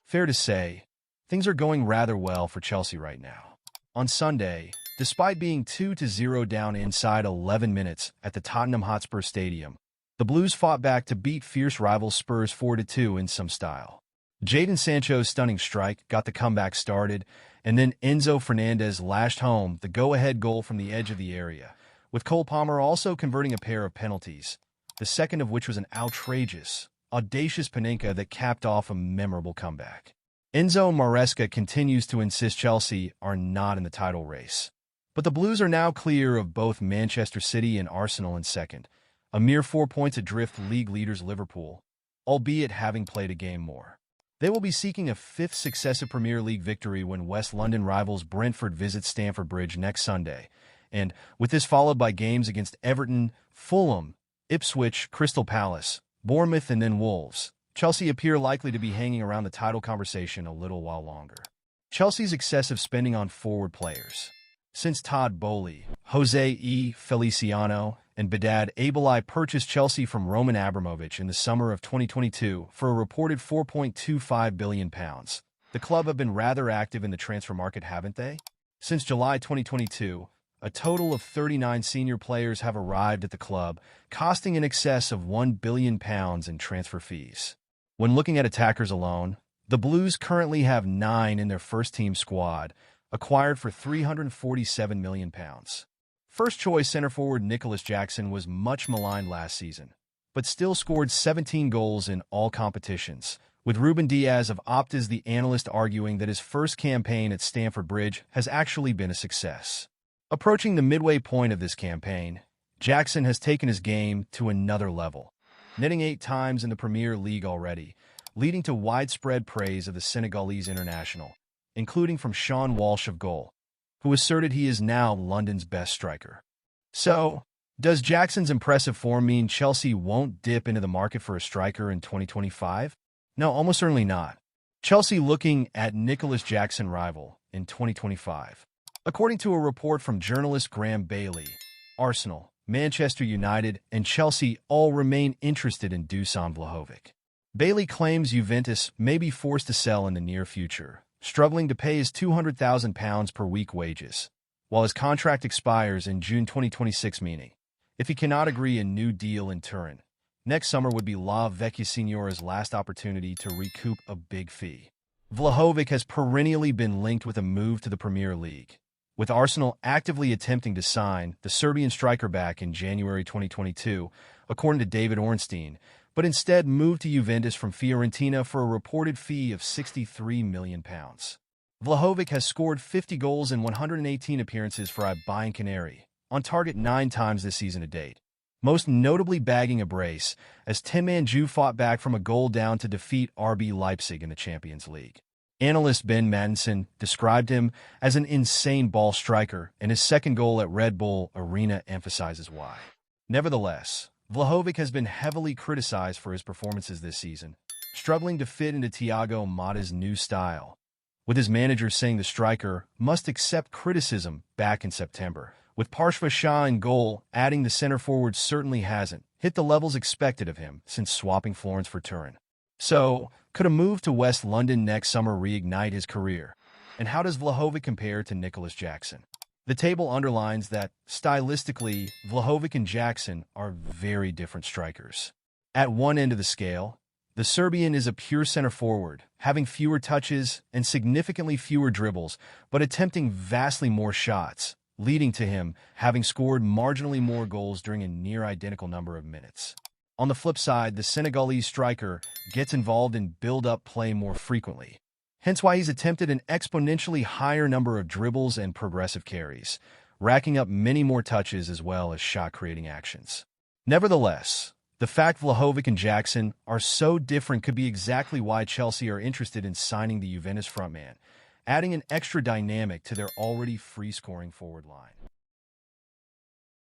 Fair to say, things are going rather well for Chelsea right now. On Sunday, despite being 2-0 down inside 11 minutes at the Tottenham Hotspur Stadium, the Blues fought back to beat fierce rivals Spurs 4-2 in some style. Jadon Sancho's stunning strike got the comeback started, and then Enzo Fernandez lashed home the go-ahead goal from the edge of the area, with Cole Palmer also converting a pair of penalties, the second of which was an outrageous, audacious Panenka that capped off a memorable comeback. Enzo Maresca continues to insist Chelsea are not in the title race. But the Blues are now clear of both Manchester City and Arsenal in second, a mere 4 points adrift league leaders Liverpool, albeit having played a game more. They will be seeking a fifth successive Premier League victory when West London rivals Brentford visit Stamford Bridge next Sunday, and with this followed by games against Everton, Fulham, Ipswich, Crystal Palace, Bournemouth, and then Wolves, Chelsea appear likely to be hanging around the title conversation a little while longer. Chelsea's excessive spending on forward players. Since Todd Boehly, Jose E. Feliciano, and Badad Abelai purchased Chelsea from Roman Abramovich in the summer of 2022 for a reported £4.25 billion, the club have been rather active in the transfer market, haven't they? Since July 2022, a total of 39 senior players have arrived at the club, costing in excess of £1 billion in transfer fees. When looking at attackers alone, the Blues currently have 9 in their first-team squad, acquired for £347 million. First-choice center-forward Nicholas Jackson was much maligned last season, but still scored 17 goals in all competitions, with Ruben Diaz of Opta's The Analyst arguing that his first campaign at Stamford Bridge has actually been a success. Approaching the midway point of this campaign, Jackson has taken his game to another level, netting 8 times in the Premier League already, leading to widespread praise of the Senegalese international, including from Sean Walsh of Goal, who asserted he is now London's best striker. So, does Jackson's impressive form mean Chelsea won't dip into the market for a striker in 2025? No, almost certainly not. Chelsea looking at Nicholas Jackson rival in 2025. According to a report from journalist Graham Bailey, Arsenal, Manchester United, and Chelsea all remain interested in Dusan Vlahovic. Bailey claims Juventus may be forced to sell in the near future, struggling to pay his £200,000 per week wages, while his contract expires in June 2026, meaning, if he cannot agree a new deal in Turin, next summer would be La Vecchia Signora's last opportunity to recoup a big fee. Vlahovic has perennially been linked with a move to the Premier League, with Arsenal actively attempting to sign the Serbian striker back in January 2022, according to David Ornstein, but instead moved to Juventus from Fiorentina for a reported fee of £63 million. Vlahovic has scored 50 goals in 118 appearances for Ibayan Canary, on target 9 times this season to date, most notably bagging a brace as Tim Manju fought back from a goal down to defeat RB Leipzig in the Champions League. Analyst Ben Madison described him as an insane ball striker, and his second goal at Red Bull Arena emphasizes why. Nevertheless, Vlahovic has been heavily criticized for his performances this season, struggling to fit into Thiago Motta's new style, with his manager saying the striker must accept criticism back in September. With Parshva Shah in goal, adding the center forward certainly hasn't hit the levels expected of him since swapping Florence for Turin. So, could a move to West London next summer reignite his career? And how does Vlahovic compare to Nicholas Jackson? The table underlines that, stylistically, Vlahovic and Jackson are very different strikers. At one end of the scale, the Serbian is a pure center forward, having fewer touches and significantly fewer dribbles, but attempting vastly more shots, leading to him having scored marginally more goals during a near-identical number of minutes. On the flip side, the Senegalese striker gets involved in build-up play more frequently, hence why he's attempted an exponentially higher number of dribbles and progressive carries, racking up many more touches as well as shot-creating actions. Nevertheless, the fact Vlahovic and Jackson are so different could be exactly why Chelsea are interested in signing the Juventus frontman, adding an extra dynamic to their already free-scoring forward line.